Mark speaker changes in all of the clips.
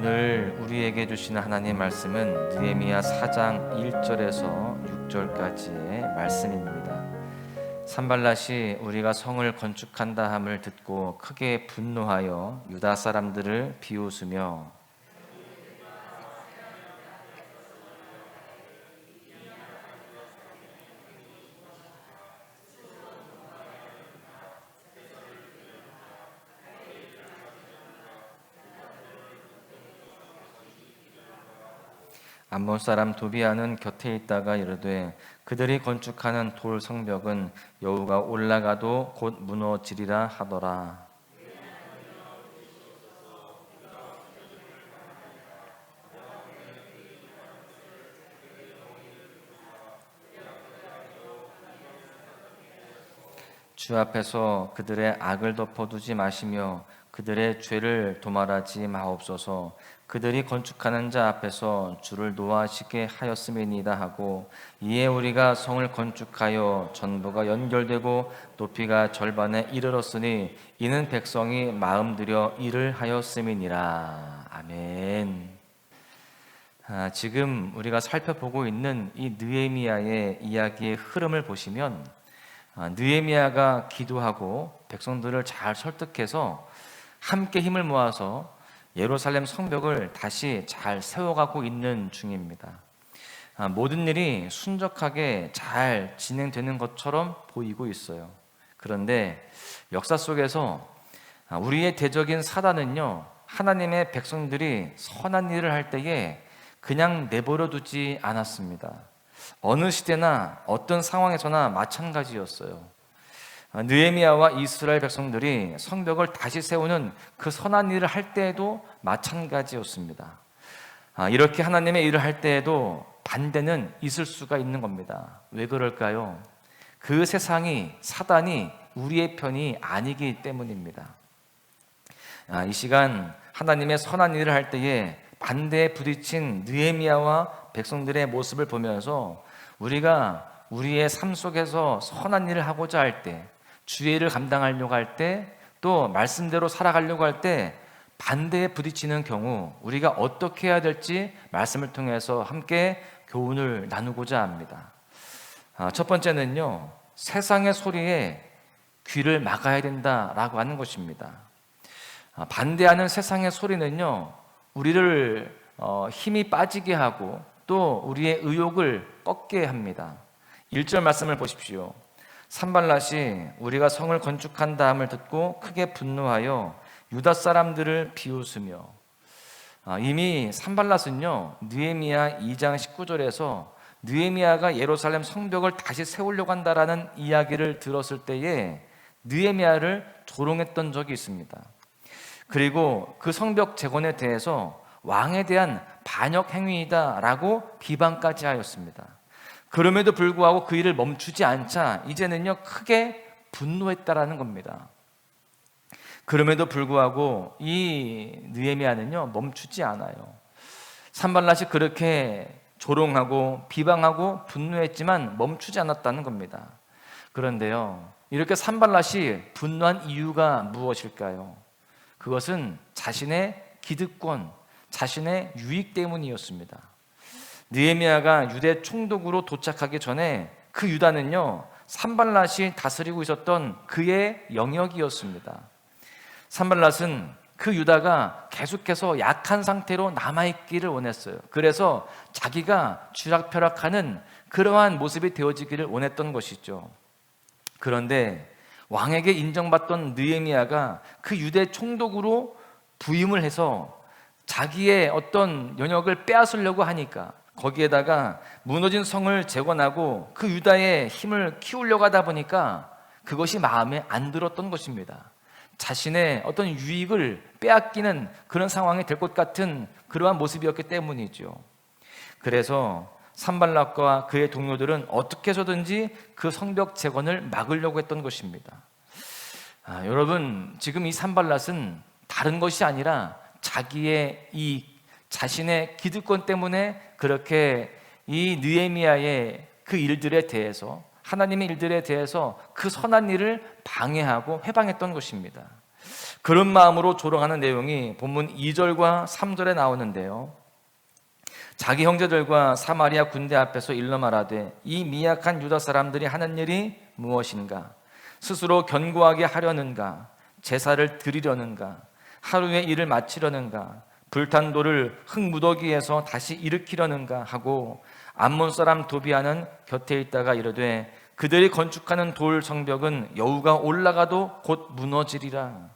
Speaker 1: 오늘 우리에게 주시는 하나님의 말씀은 느헤미야 4장 1절에서 6절까지의 말씀입니다. 산발랏이 우리가 성을 건축한다 함을 듣고 크게 분노하여 유다 사람들을 비웃으며 암몬 사람 도비아는 곁에 있다가 이르되 그들이 건축하는 돌 성벽은 여호가 올라가도 곧 무너지리라 하더라. 주 앞에서 그들의 악을 덮어두지 마시며 그들의 죄를 도말하지 마옵소서. 그들이 건축하는 자 앞에서 주를 노하시게 하였음이니이다 하고 이에 우리가 성을 건축하여 전부가 연결되고 높이가 절반에 이르렀으니 이는 백성이 마음 들여 일을 하였음이니라. 아멘. 지금 우리가 살펴보고 있는 이 느헤미야의 이야기의 흐름을 보시면 느헤미야가 기도하고 백성들을 잘 설득해서 함께 힘을 모아서 예루살렘 성벽을 다시 잘 세워가고 있는 중입니다. 모든 일이 순적하게 잘 진행되는 것처럼 보이고 있어요. 그런데 역사 속에서 우리의 대적인 사단은요, 하나님의 백성들이 선한 일을 할 때에 그냥 내버려 두지 않았습니다. 어느 시대나 어떤 상황에서나 마찬가지였어요. 느헤미야와 이스라엘 백성들이 성벽을 다시 세우는 그 선한 일을 할 때에도 마찬가지였습니다. 이렇게 하나님의 일을 할 때에도 반대는 있을 수가 있는 겁니다. 왜 그럴까요? 그 세상이, 사단이 우리의 편이 아니기 때문입니다. 이 시간 하나님의 선한 일을 할 때에 반대에 부딪힌 느헤미야와 백성들의 모습을 보면서 우리가 우리의 삶 속에서 선한 일을 하고자 할 때, 주의 일을 감당하려고 할 때, 또 말씀대로 살아가려고 할 때 반대에 부딪히는 경우 우리가 어떻게 해야 될지 말씀을 통해서 함께 교훈을 나누고자 합니다. 첫 번째는요, 세상의 소리에 귀를 막아야 된다라고 하는 것입니다. 반대하는 세상의 소리는요, 우리를 힘이 빠지게 하고 또 우리의 의욕을 꺾게 합니다. 1절 말씀을 보십시오. 산발랏이 우리가 성을 건축한다 함을 듣고 크게 분노하여 유다 사람들을 비웃으며, 이미 산발랏은요 느헤미야 2장 19절에서 느헤미야가 예루살렘 성벽을 다시 세우려고 한다라는 이야기를 들었을 때에 느헤미야를 조롱했던 적이 있습니다. 그리고 그 성벽 재건에 대해서 왕에 대한 반역 행위이다라고 비방까지 하였습니다. 그럼에도 불구하고 그 일을 멈추지 않자 이제는요 크게 분노했다라는 겁니다. 그럼에도 불구하고 이 느헤미야는요 멈추지 않아요. 산발랏이 그렇게 조롱하고 비방하고 분노했지만 멈추지 않았다는 겁니다. 그런데요, 이렇게 산발랏이 분노한 이유가 무엇일까요? 그것은 자신의 기득권, 자신의 유익 때문이었습니다. 느헤미야가 유대 총독으로 도착하기 전에 그 유다는요 산발랏이 다스리고 있었던 그의 영역이었습니다. 산발랏은 그 유다가 계속해서 약한 상태로 남아있기를 원했어요. 그래서 자기가 쥐락펴락하는 그러한 모습이 되어지기를 원했던 것이죠. 그런데 왕에게 인정받던 느헤미야가 그 유대 총독으로 부임을 해서 자기의 어떤 영역을 빼앗으려고 하니까, 거기에다가 무너진 성을 재건하고 그 유다의 힘을 키우려고 하다 보니까 그것이 마음에 안 들었던 것입니다. 자신의 어떤 유익을 빼앗기는 그런 상황이 될 것 같은 그러한 모습이었기 때문이죠. 그래서 산발랏과 그의 동료들은 어떻게 해서든지 그 성벽 재건을 막으려고 했던 것입니다. 여러분, 지금 이 산발랏은 다른 것이 아니라 자기의 자신의 기득권 때문에 그렇게 이 느헤미야의 그 일들에 대해서, 하나님의 일들에 대해서 그 선한 일을 방해하고 회방했던 것입니다. 그런 마음으로 조롱하는 내용이 본문 2절과 3절에 나오는데요. 자기 형제들과 사마리아 군대 앞에서 일러 말하되 이 미약한 유다 사람들이 하는 일이 무엇인가? 스스로 견고하게 하려는가? 제사를 드리려는가? 하루의 일을 마치려는가? 불탄 돌을 흙무더기에서 다시 일으키려는가 하고 암몬 사람 도비아는 곁에 있다가 이르되 그들이 건축하는 돌 성벽은 여우가 올라가도 곧 무너지리라.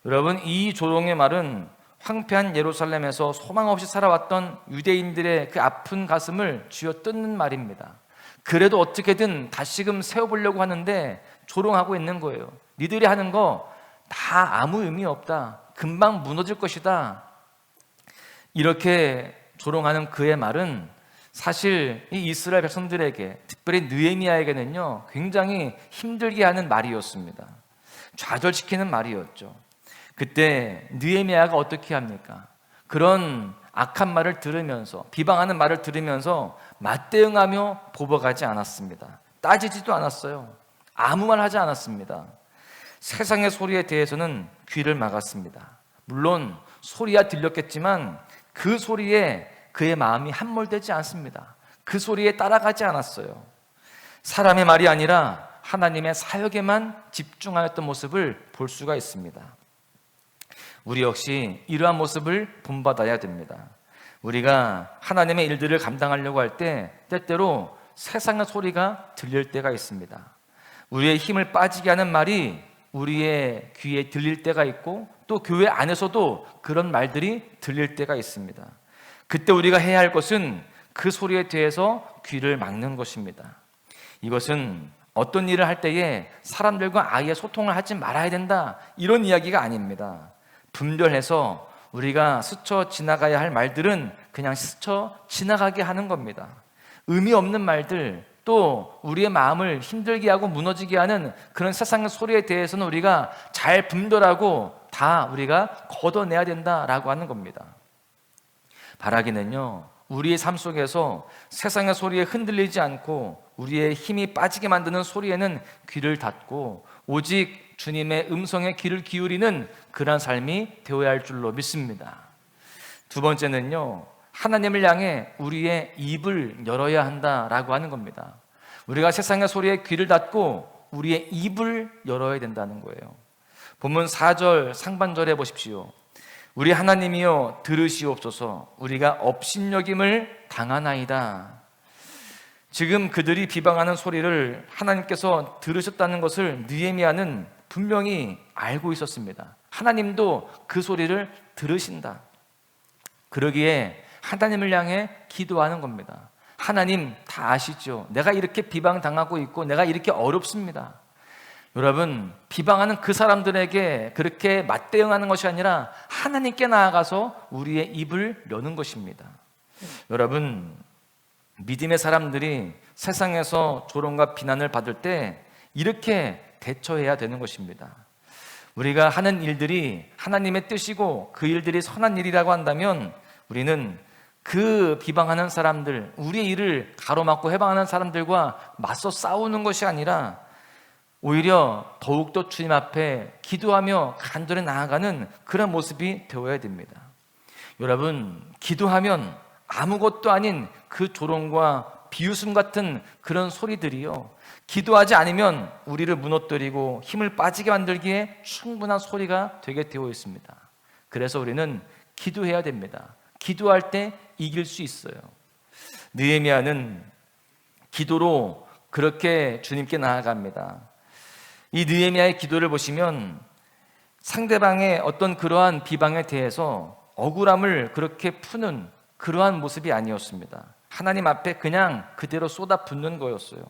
Speaker 1: 여러분, 이 조롱의 말은 황폐한 예루살렘에서 소망 없이 살아왔던 유대인들의 그 아픈 가슴을 쥐어뜯는 말입니다. 그래도 어떻게든 다시금 세워보려고 하는데 조롱하고 있는 거예요. 니들이 하는 거 다 아무 의미 없다. 금방 무너질 것이다. 이렇게 조롱하는 그의 말은 사실 이 이스라엘 백성들에게, 특별히 느헤미야에게는요, 굉장히 힘들게 하는 말이었습니다. 좌절시키는 말이었죠. 그때 느헤미야가 어떻게 합니까? 그런 악한 말을 들으면서, 비방하는 말을 들으면서 맞대응하며 보복하지 않았습니다. 따지지도 않았어요. 아무 말 하지 않았습니다. 세상의 소리에 대해서는 귀를 막았습니다. 물론 소리야 들렸겠지만 그 소리에 그의 마음이 함몰되지 않습니다. 그 소리에 따라가지 않았어요. 사람의 말이 아니라 하나님의 사역에만 집중하였던 모습을 볼 수가 있습니다. 우리 역시 이러한 모습을 본받아야 됩니다. 우리가 하나님의 일들을 감당하려고 할 때 때때로 세상의 소리가 들릴 때가 있습니다. 우리의 힘을 빠지게 하는 말이 우리의 귀에 들릴 때가 있고 또 교회 안에서도 그런 말들이 들릴 때가 있습니다. 그때 우리가 해야 할 것은 그 소리에 대해서 귀를 막는 것입니다. 이것은 어떤 일을 할 때에 사람들과 아예 소통을 하지 말아야 된다, 이런 이야기가 아닙니다. 분별해서 우리가 스쳐 지나가야 할 말들은 그냥 스쳐 지나가게 하는 겁니다. 의미 없는 말들, 또 우리의 마음을 힘들게 하고 무너지게 하는 그런 세상의 소리에 대해서는 우리가 잘 분별하고 다 우리가 걷어내야 된다라고 하는 겁니다. 바라기는요, 우리의 삶 속에서 세상의 소리에 흔들리지 않고 우리의 힘이 빠지게 만드는 소리에는 귀를 닫고 오직 주님의 음성에 귀를 기울이는 그런 삶이 되어야 할 줄로 믿습니다. 두 번째는요, 하나님을 향해 우리의 입을 열어야 한다라고 하는 겁니다. 우리가 세상의 소리에 귀를 닫고 우리의 입을 열어야 된다는 거예요. 본문 4절 상반절에 보십시오. 우리 하나님이여 들으시옵소서. 우리가 업신여김을 당하나이다. 지금 그들이 비방하는 소리를 하나님께서 들으셨다는 것을 느헤미야는 분명히 알고 있었습니다. 하나님도 그 소리를 들으신다. 그러기에 하나님을 향해 기도하는 겁니다. 하나님 다 아시죠? 내가 이렇게 비방당하고 있고 내가 이렇게 어렵습니다. 여러분, 비방하는 그 사람들에게 그렇게 맞대응하는 것이 아니라 하나님께 나아가서 우리의 입을 여는 것입니다. 여러분, 믿음의 사람들이 세상에서 조롱과 비난을 받을 때 이렇게 대처해야 되는 것입니다. 우리가 하는 일들이 하나님의 뜻이고 그 일들이 선한 일이라고 한다면 우리는 그 비방하는 사람들, 우리의 일을 가로막고 해방하는 사람들과 맞서 싸우는 것이 아니라 오히려 더욱더 주님 앞에 기도하며 간절히 나아가는 그런 모습이 되어야 됩니다. 여러분, 기도하면 아무것도 아닌 그 조롱과 비웃음 같은 그런 소리들이요, 기도하지 않으면 우리를 무너뜨리고 힘을 빠지게 만들기에 충분한 소리가 되게 되어 있습니다. 그래서 우리는 기도해야 됩니다. 기도할 때 이길 수 있어요. 느헤미야는 기도로 그렇게 주님께 나아갑니다. 이 느헤미야의 기도를 보시면 상대방의 어떤 그러한 비방에 대해서 억울함을 그렇게 푸는 그러한 모습이 아니었습니다. 하나님 앞에 그냥 그대로 쏟아붓는 거였어요.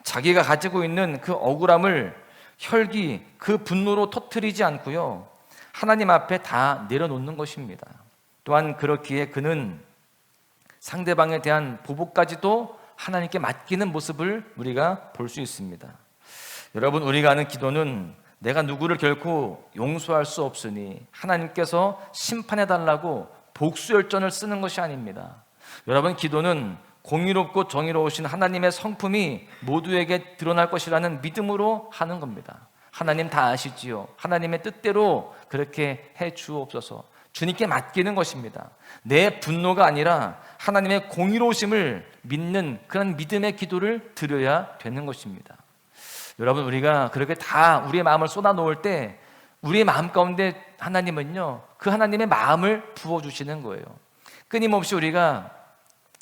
Speaker 1: 자기가 가지고 있는 그 억울함을 혈기, 그 분노로 터뜨리지 않고요, 하나님 앞에 다 내려놓는 것입니다. 또한 그렇기에 그는 상대방에 대한 보복까지도 하나님께 맡기는 모습을 우리가 볼 수 있습니다. 여러분, 우리가 하는 기도는 내가 누구를 결코 용서할 수 없으니 하나님께서 심판해달라고 복수열전을 쓰는 것이 아닙니다. 여러분, 기도는 공의롭고 정의로우신 하나님의 성품이 모두에게 드러날 것이라는 믿음으로 하는 겁니다. 하나님 다 아시지요. 하나님의 뜻대로 그렇게 해 주옵소서. 주님께 맡기는 것입니다. 내 분노가 아니라 하나님의 공의로우심을 믿는 그런 믿음의 기도를 드려야 되는 것입니다. 여러분, 우리가 그렇게 다 우리의 마음을 쏟아놓을 때 우리의 마음 가운데 하나님은요, 그 하나님의 마음을 부어주시는 거예요. 끊임없이 우리가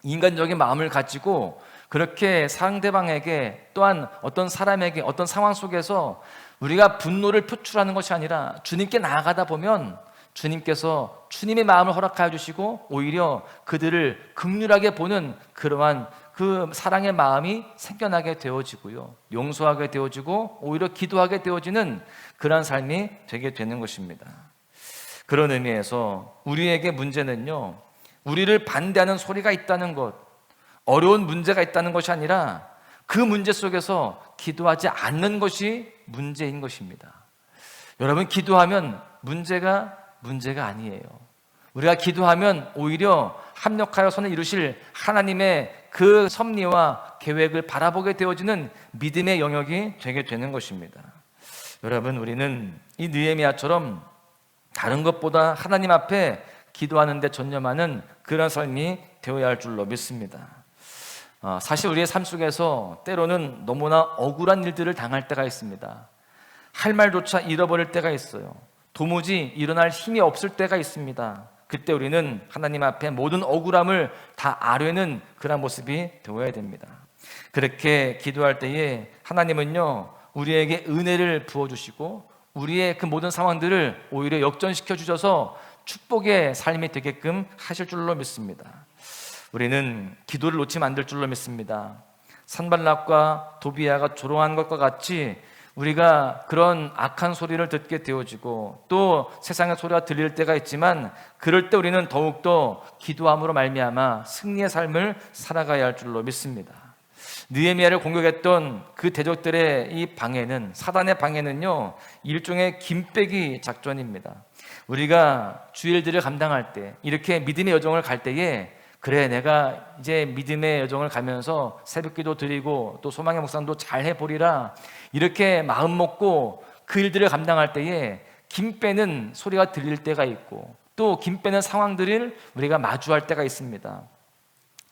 Speaker 1: 인간적인 마음을 가지고 그렇게 상대방에게, 또한 어떤 사람에게, 어떤 상황 속에서 우리가 분노를 표출하는 것이 아니라 주님께 나아가다 보면 주님께서 주님의 마음을 허락하여 주시고 오히려 그들을 긍휼하게 보는 그러한 그 사랑의 마음이 생겨나게 되어지고요, 용서하게 되어지고 오히려 기도하게 되어지는 그러한 삶이 되게 되는 것입니다. 그런 의미에서 우리에게 문제는요, 우리를 반대하는 소리가 있다는 것, 어려운 문제가 있다는 것이 아니라 그 문제 속에서 기도하지 않는 것이 문제인 것입니다. 여러분, 기도하면 문제가 아니에요. 우리가 기도하면 오히려 합력하여 선을 이루실 하나님의 그 섭리와 계획을 바라보게 되어지는 믿음의 영역이 되게 되는 것입니다. 여러분, 우리는 이 느헤미야처럼 다른 것보다 하나님 앞에 기도하는 데 전념하는 그런 삶이 되어야 할 줄로 믿습니다. 사실 우리의 삶 속에서 때로는 너무나 억울한 일들을 당할 때가 있습니다. 할 말조차 잃어버릴 때가 있어요. 도무지 일어날 힘이 없을 때가 있습니다. 그때 우리는 하나님 앞에 모든 억울함을 다 아뢰는 그런 모습이 되어야 됩니다. 그렇게 기도할 때에 하나님은요, 우리에게 은혜를 부어주시고 우리의 그 모든 상황들을 오히려 역전시켜 주셔서 축복의 삶이 되게끔 하실 줄로 믿습니다. 우리는 기도를 놓치면 안 될 줄로 믿습니다. 산발락과 도비야가 조롱한 것과 같이 우리가 그런 악한 소리를 듣게 되어지고 또 세상의 소리가 들릴 때가 있지만, 그럴 때 우리는 더욱더 기도함으로 말미암아 승리의 삶을 살아가야 할 줄로 믿습니다. 느헤미야를 공격했던 그 대적들의 이 방해는, 사단의 방해는요, 일종의 김빼기 작전입니다. 우리가 주일들을 감당할 때, 이렇게 믿음의 여정을 갈 때에, 그래, 내가 이제 믿음의 여정을 가면서 새벽기도 드리고 또 소망의 묵상도 잘 해보리라, 이렇게 마음 먹고 그 일들을 감당할 때에 김 빼는 소리가 들릴 때가 있고 또 김 빼는 상황들을 우리가 마주할 때가 있습니다.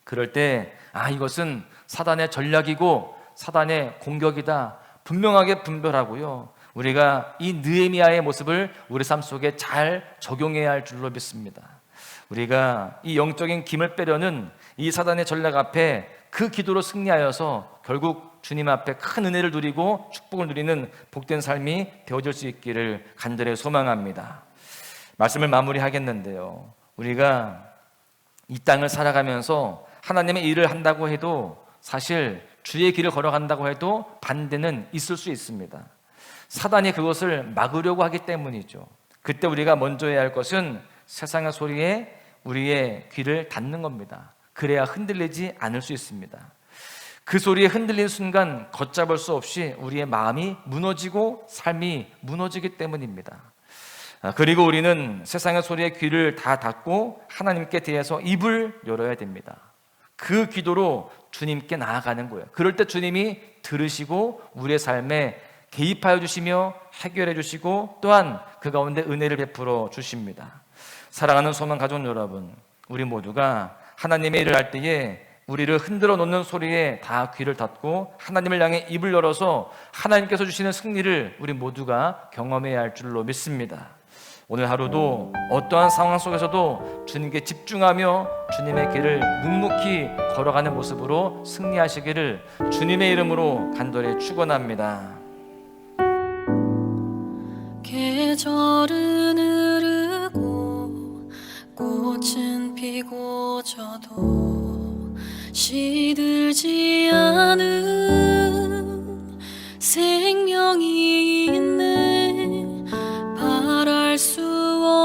Speaker 1: 그럴 때 이것은 사단의 전략이고 사단의 공격이다, 분명하게 분별하고요, 우리가 이 느헤미야의 모습을 우리 삶 속에 잘 적용해야 할 줄로 믿습니다. 우리가 이 영적인 김을 빼려는 이 사단의 전략 앞에 그 기도로 승리하여서 결국 주님 앞에 큰 은혜를 누리고 축복을 누리는 복된 삶이 되어질 수 있기를 간절히 소망합니다. 말씀을 마무리하겠는데요, 우리가 이 땅을 살아가면서 하나님의 일을 한다고 해도 사실 주의 길을 걸어간다고 해도 반대는 있을 수 있습니다. 사단이 그것을 막으려고 하기 때문이죠. 그때 우리가 먼저 해야 할 것은 세상의 소리에 우리의 귀를 닫는 겁니다. 그래야 흔들리지 않을 수 있습니다. 그 소리에 흔들리는 순간 걷잡을 수 없이 우리의 마음이 무너지고 삶이 무너지기 때문입니다. 그리고 우리는 세상의 소리에 귀를 다 닫고 하나님께 대해서 입을 열어야 됩니다. 그 기도로 주님께 나아가는 거예요. 그럴 때 주님이 들으시고 우리의 삶에 개입하여 주시며 해결해 주시고 또한 그 가운데 은혜를 베풀어 주십니다. 사랑하는 소망 가족 여러분, 우리 모두가 하나님의 일을 할 때에 우리를 흔들어 놓는 소리에 다 귀를 닫고 하나님을 향해 입을 열어서 하나님께서 주시는 승리를 우리 모두가 경험해야 할 줄로 믿습니다. 오늘 하루도 어떠한 상황 속에서도 주님께 집중하며 주님의 길을 묵묵히 걸어가는 모습으로 승리하시기를 주님의 이름으로 간절히 축원합니다.
Speaker 2: 계절은 흐르고 꽃은 피고 져도 시들지 않은 생명이 있네. 바랄 수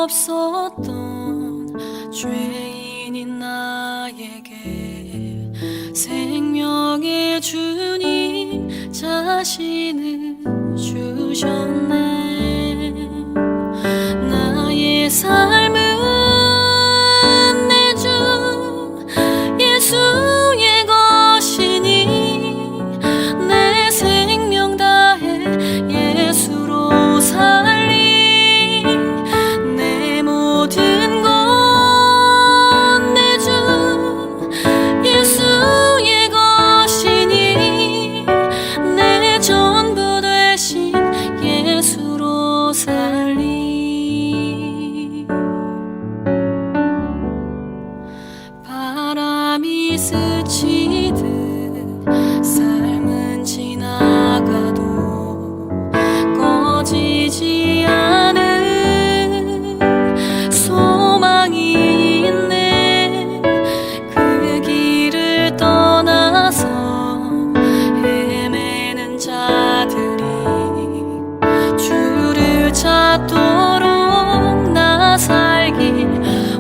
Speaker 2: 없었던 죄인인 나에게 생명의 주님 자신을 주셨네. 나의 삶은 내 주 예수의 것이니 내 생명 다해 예수로 받도록 나 살길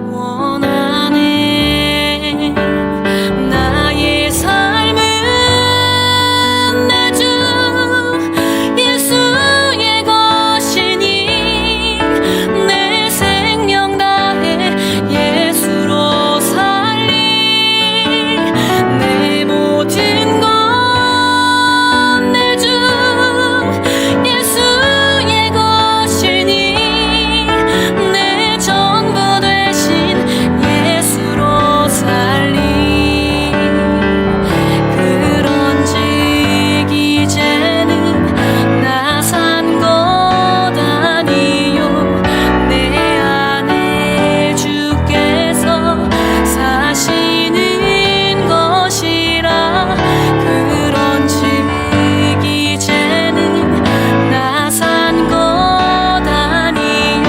Speaker 2: 원하네. 나의 삶은 내 주 예수의 것이니 내 생명 다해 예수로 살리. 내 모든 것 내 주 예수의 것이니 내 전부 되신 예수로 살리. 그런즉 이제는 나 산 것 아니요 내 안에 주께서 사시는 것이라. 그런즉 이제는 나 산 것 아니요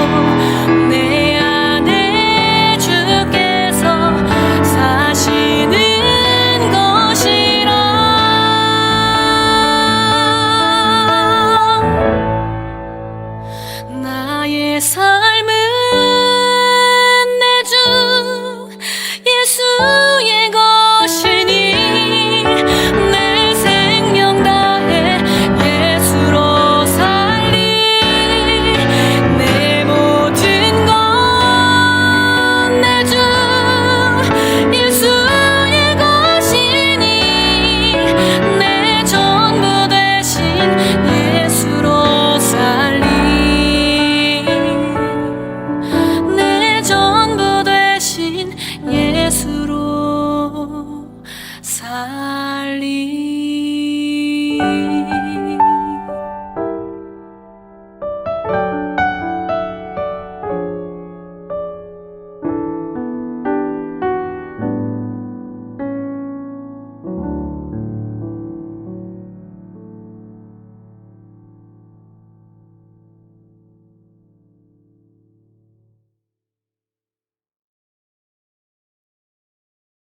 Speaker 2: 내 안에 주께서 사시는 것이라. 나의 삶